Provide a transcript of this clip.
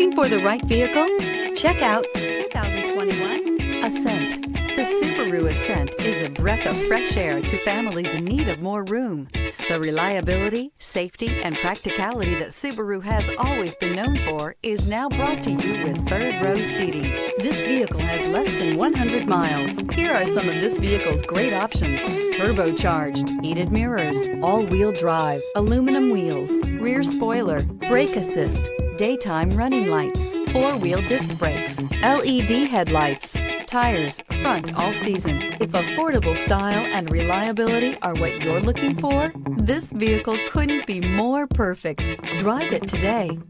Looking for the right vehicle? Check out 2021 Ascent. The Subaru Ascent is a breath of fresh air to families in need of more room. The reliability, safety, and practicality that Subaru has always been known for is now brought to you with third-row seating. This vehicle has less than 100 miles. Here are some of this vehicle's great options: turbocharged, heated mirrors, all-wheel drive, aluminum wheels, rear spoiler, brake assist, daytime running lights, four-wheel disc brakes, LED headlights, tires, front all season. If affordable style and reliability are what you're looking for, this vehicle couldn't be more perfect. Drive it today.